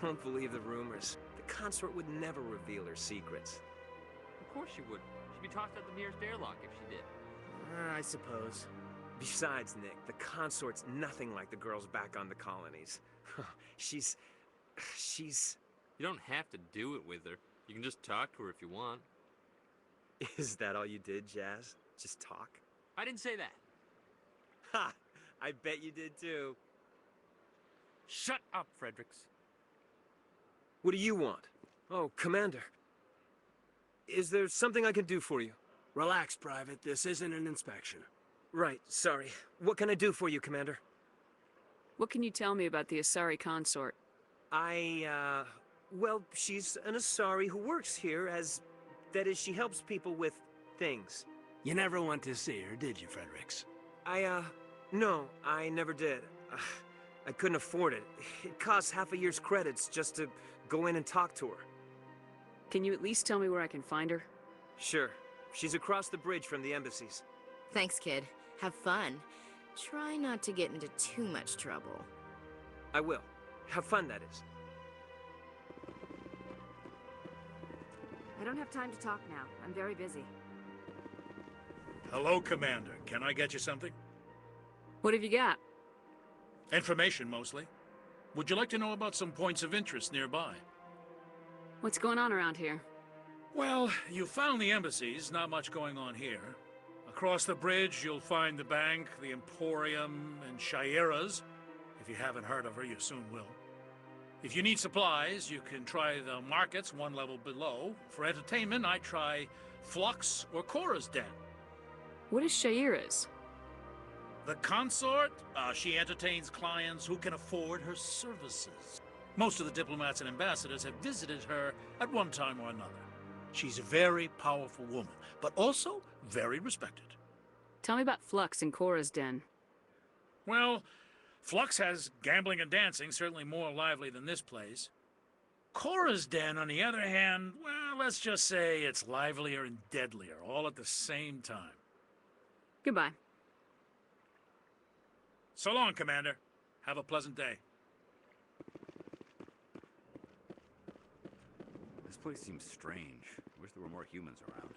Don't believe the rumors. The consort would never reveal her secrets. Of course she would. She'd be tossed out the nearest airlock if she did. I suppose. Besides, Nick, the consort's nothing like the girls back on the colonies. she's... You don't have to do it with her. You can just talk to her if you want. Is that all you did, Jazz? Just talk? I didn't say that. Ha! I bet you did too. Shut up, Fredericks. What do you want? Oh, Commander. Is there something I can do for you? Relax, Private. This isn't an inspection. Right, sorry. What can I do for you, Commander? What can you tell me about the Asari consort? Well, she's an Asari who works here that is, she helps people with things. You never went to see her, did you, Fredericks? No, I never did. I couldn't afford it. It costs half a year's credits just to go in and talk to her. Can you at least tell me where I can find her? Sure. She's across the bridge from the embassies. Thanks, kid. Have fun. Try not to get into too much trouble. I will. Have fun, that is. I don't have time to talk now. I'm very busy. Hello, Commander. Can I get you something? What have you got? Information, mostly. Would you like to know about some points of interest nearby? What's going on around here? Well, you found the embassies. Not much going on here. Across the bridge, you'll find the bank, the Emporium, and Shaira's. If you haven't heard of her, you soon will. If you need supplies, you can try the markets one level below. For entertainment, I try Flux or Cora's Den. What is Shaira's? The consort, she entertains clients who can afford her services. Most of the diplomats and ambassadors have visited her at one time or another. She's a very powerful woman, but also very respected. Tell me about Flux and Cora's Den. Well, Flux has gambling and dancing, certainly more lively than this place. Cora's Den, on the other hand, well, let's just say it's livelier and deadlier, all at the same time. Goodbye. So long, Commander. Have a pleasant day. This place seems strange. I wish there were more humans around.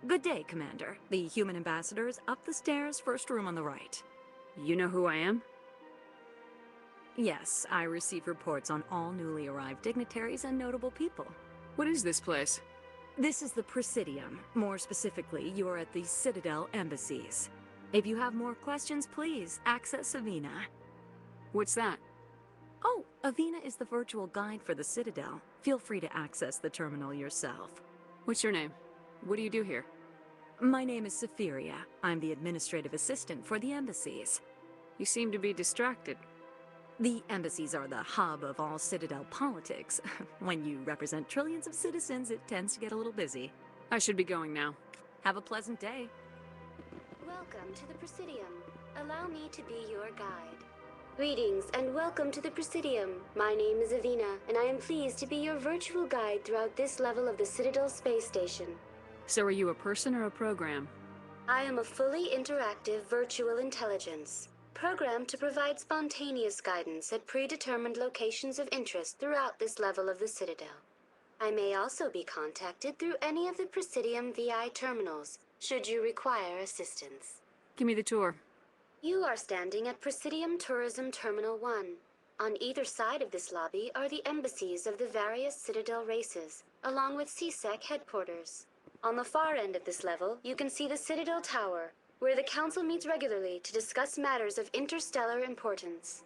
Good day, Commander. The human ambassador is up the stairs, first room on the right. You know who I am? Yes, I receive reports on all newly arrived dignitaries and notable people. What is this place? This is the Presidium. More specifically, you are at the Citadel embassies. If you have more questions, please access Avina. What's that? Oh, Avina is the virtual guide for the Citadel. Feel free to access the terminal yourself. What's your name? What do you do here? My name is Safiria. I'm the administrative assistant for the embassies. You seem to be distracted. The embassies are the hub of all Citadel politics. When you represent trillions of citizens, it tends to get a little busy. I should be going now. Have a pleasant day. Welcome to the Presidium. Allow me to be your guide. Greetings and welcome to the Presidium. My name is Avina, and I am pleased to be your virtual guide throughout this level of the Citadel space station. So are you a person or a program? I am a fully interactive virtual intelligence, programmed to provide spontaneous guidance at predetermined locations of interest throughout this level of the Citadel. I may also be contacted through any of the Presidium VI terminals, should you require assistance. Give me the tour. You are standing at Presidium Tourism Terminal 1. On either side of this lobby are the embassies of the various Citadel races, along with CSEC headquarters. On the far end of this level, you can see the Citadel Tower, where the Council meets regularly to discuss matters of interstellar importance.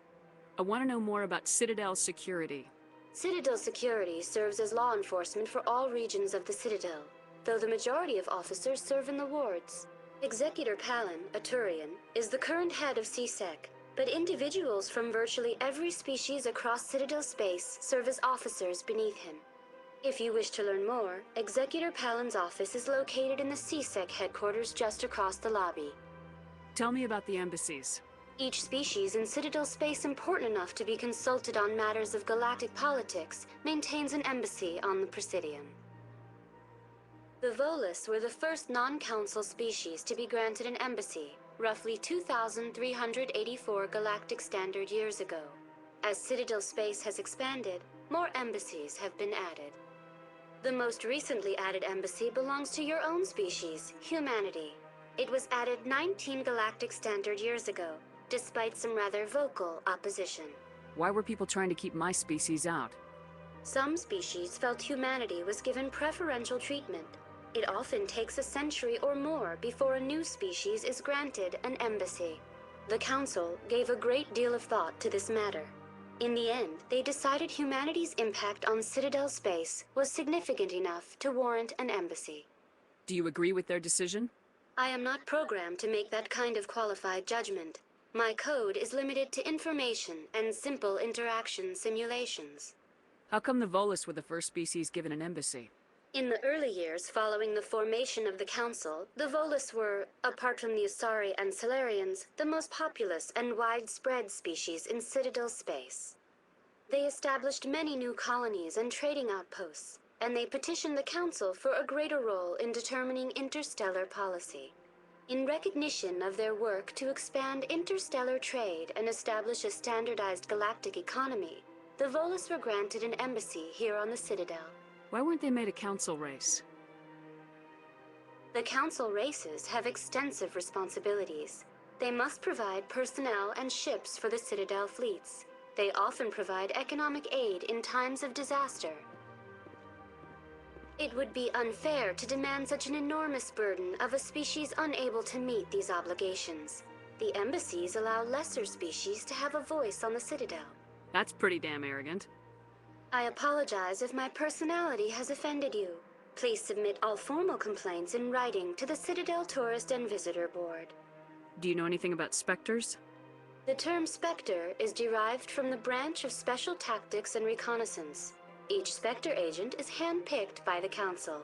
I want to know more about Citadel security. Citadel security serves as law enforcement for all regions of the Citadel, though the majority of officers serve in the wards. Executor Palin, a Turian, is the current head of CSEC, but individuals from virtually every species across Citadel space serve as officers beneath him. If you wish to learn more, Executor Palin's office is located in the CSEC headquarters just across the lobby. Tell me about the embassies. Each species in Citadel space important enough to be consulted on matters of galactic politics maintains an embassy on the Presidium. The Volus were the first non-council species to be granted an embassy, roughly 2,384 galactic standard years ago. As Citadel space has expanded, more embassies have been added. The most recently added embassy belongs to your own species, humanity. It was added 19 galactic standard years ago, despite some rather vocal opposition. Why were people trying to keep my species out? Some species felt humanity was given preferential treatment. It often takes a century or more before a new species is granted an embassy. The Council gave a great deal of thought to this matter. In the end, they decided humanity's impact on Citadel space was significant enough to warrant an embassy. Do you agree with their decision? I am not programmed to make that kind of qualified judgment. My code is limited to information and simple interaction simulations. How come the Volus were the first species given an embassy? In the early years following the formation of the Council, the Volus were, apart from the Asari and Solarians, the most populous and widespread species in Citadel space. They established many new colonies and trading outposts, and they petitioned the Council for a greater role in determining interstellar policy. In recognition of their work to expand interstellar trade and establish a standardized galactic economy, the Volus were granted an embassy here on the Citadel. Why weren't they made a council race? The Council races have extensive responsibilities. They must provide personnel and ships for the Citadel fleets. They often provide economic aid in times of disaster. It would be unfair to demand such an enormous burden of a species unable to meet these obligations. The embassies allow lesser species to have a voice on the Citadel. That's pretty damn arrogant. I apologize if my personality has offended you. Please submit all formal complaints in writing to the Citadel Tourist and Visitor Board. Do you know anything about specters? The term Spectre is derived from the branch of Special Tactics and Reconnaissance. Each Spectre agent is handpicked by the Council.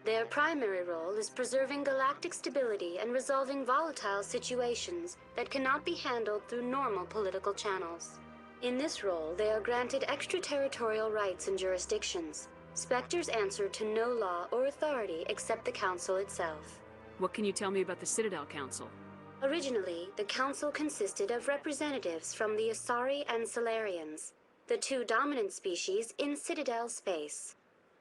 Their primary role is preserving galactic stability and resolving volatile situations that cannot be handled through normal political channels. In this role, they are granted extraterritorial rights and jurisdictions. Spectres answer to no law or authority except the Council itself. What can you tell me about the Citadel Council? Originally, the Council consisted of representatives from the Asari and Solarians, the two dominant species in Citadel space.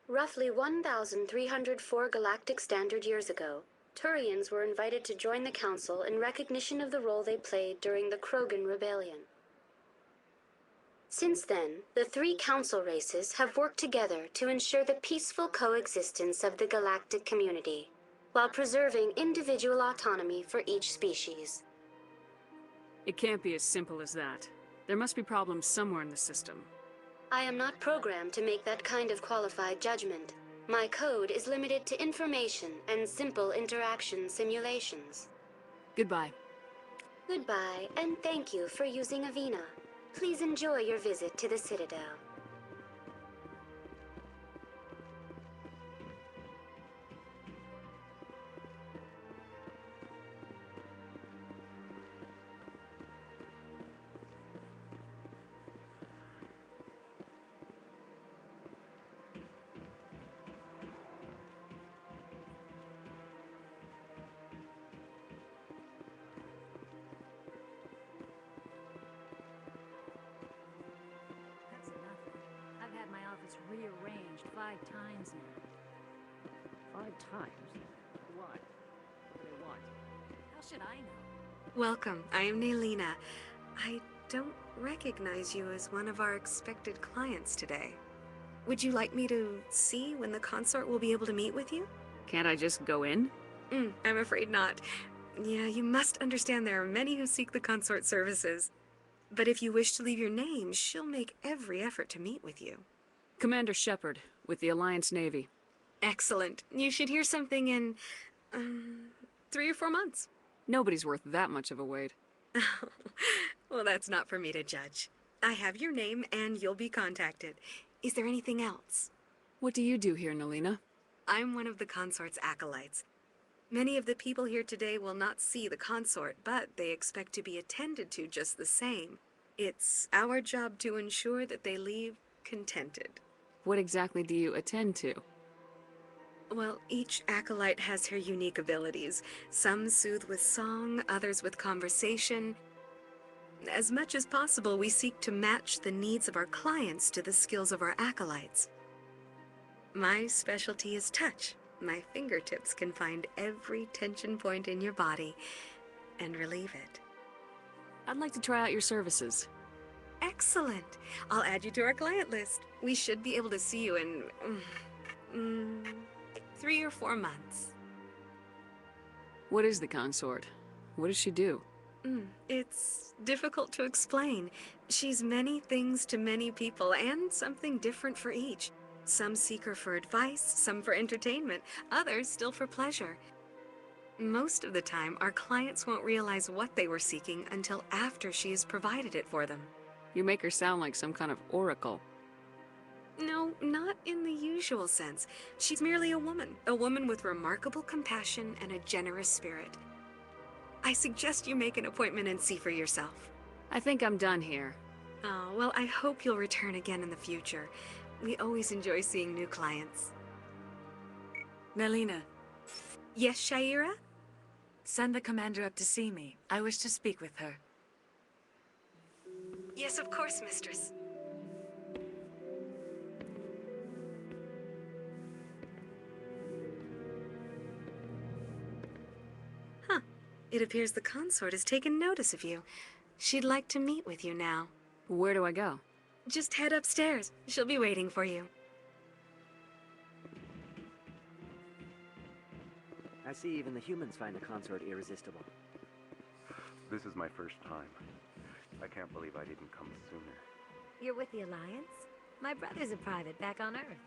Roughly 1,304 galactic standard years ago, Turians were invited to join the Council in recognition of the role they played during the Krogan Rebellion. Since then, the three Council races have worked together to ensure the peaceful coexistence of the galactic community, while preserving individual autonomy for each species. It can't be as simple as that. There must be problems somewhere in the system. I am not programmed to make that kind of qualified judgment. My code is limited to information and simple interaction simulations. Goodbye. Goodbye, and thank you for using Avina. Please enjoy your visit to the Citadel. That's enough. I've had my office rearranged 5 times now. 5 times? Why? What do they want? How should I know? Welcome, I am Naylina. I don't recognize you as one of our expected clients today. Would you like me to see when the consort will be able to meet with you? Can't I just go in? I'm afraid not. Yeah, you must understand there are many who seek the consort services. But if you wish to leave your name, she'll make every effort to meet with you. Commander Shepard, with the Alliance Navy. Excellent. You should hear something in, 3 or 4 months. Nobody's worth that much of a wait. Well, that's not for me to judge. I have your name and you'll be contacted. Is there anything else? What do you do here, Naylina? I'm one of the consort's acolytes. Many of the people here today will not see the consort, but they expect to be attended to just the same. It's our job to ensure that they leave contented. What exactly do you attend to? Well, each acolyte has her unique abilities. Some soothe with song, others with conversation. As much as possible, we seek to match the needs of our clients to the skills of our acolytes. My specialty is touch. My fingertips can find every tension point in your body and relieve it. I'd like to try out your services. Excellent. I'll add you to our client list. We should be able to see you in 3 or 4 months. What is the consort? What does she do? It's difficult to explain. She's many things to many people, and something different for each. Some seek her for advice, some for entertainment, others still for pleasure. Most of the time, our clients won't realize what they were seeking until after she has provided it for them. You make her sound like some kind of oracle. No, not in the usual sense. She's merely a woman with remarkable compassion and a generous spirit. I suggest you make an appointment and see for yourself. I think I'm done here. Oh, well, I hope you'll return again in the future. We always enjoy seeing new clients. Nelina, Yes, Shaira? send the commander up to see me. I wish to speak with her. Yes, of course, mistress. Huh. It appears the consort has taken notice of you. She'd like to meet with you now. Where do I go? Just head upstairs. She'll be waiting for you. I see even the humans find the consort irresistible. This is my first time. I can't believe I didn't come sooner. You're with the Alliance? My brother's a private back on Earth.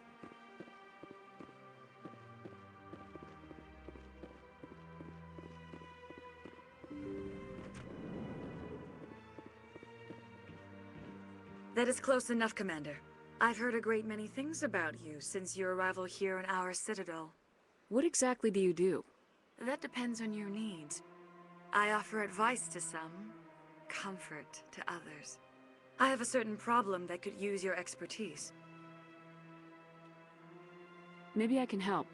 That is close enough, Commander. I've heard a great many things about you since your arrival here in our Citadel. What exactly do you do? That depends on your needs. I offer advice to some, comfort to others. I have a certain problem that could use your expertise. Maybe I can help.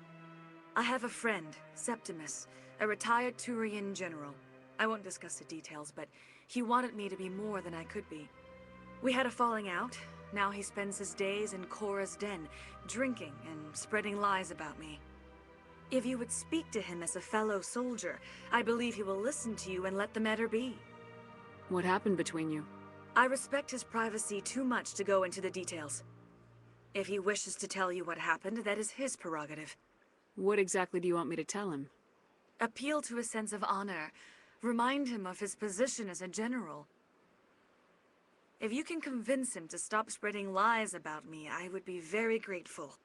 I have a friend, Septimus, a retired Turian general. I won't discuss the details, but he wanted me to be more than I could be. We had a falling out. Now he spends his days in Korra's den, drinking and spreading lies about me. If you would speak to him as a fellow soldier, I believe he will listen to you and let the matter be. What happened between you? I respect his privacy too much to go into the details. If he wishes to tell you what happened, that is his prerogative. What exactly do you want me to tell him? Appeal to his sense of honor. Remind him of his position as a general. If you can convince him to stop spreading lies about me, I would be very grateful.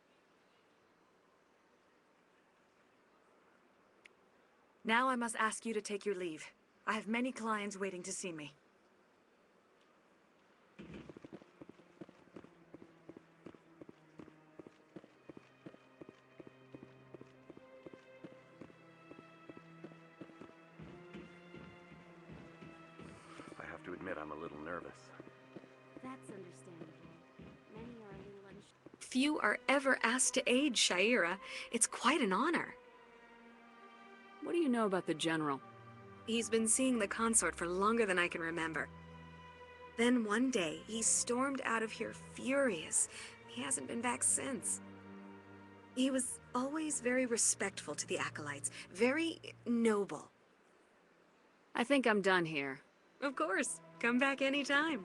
Now I must ask you to take your leave. I have many clients waiting to see me. I have to admit I'm a little nervous. That's understandable. Many are a little unsure. Few are ever asked to aid Shaira. It's quite an honor. What do you know about the General? He's been seeing the consort for longer than I can remember. Then one day, he stormed out of here furious. He hasn't been back since. He was always very respectful to the acolytes, very noble. I think I'm done here. Of course. Come back anytime.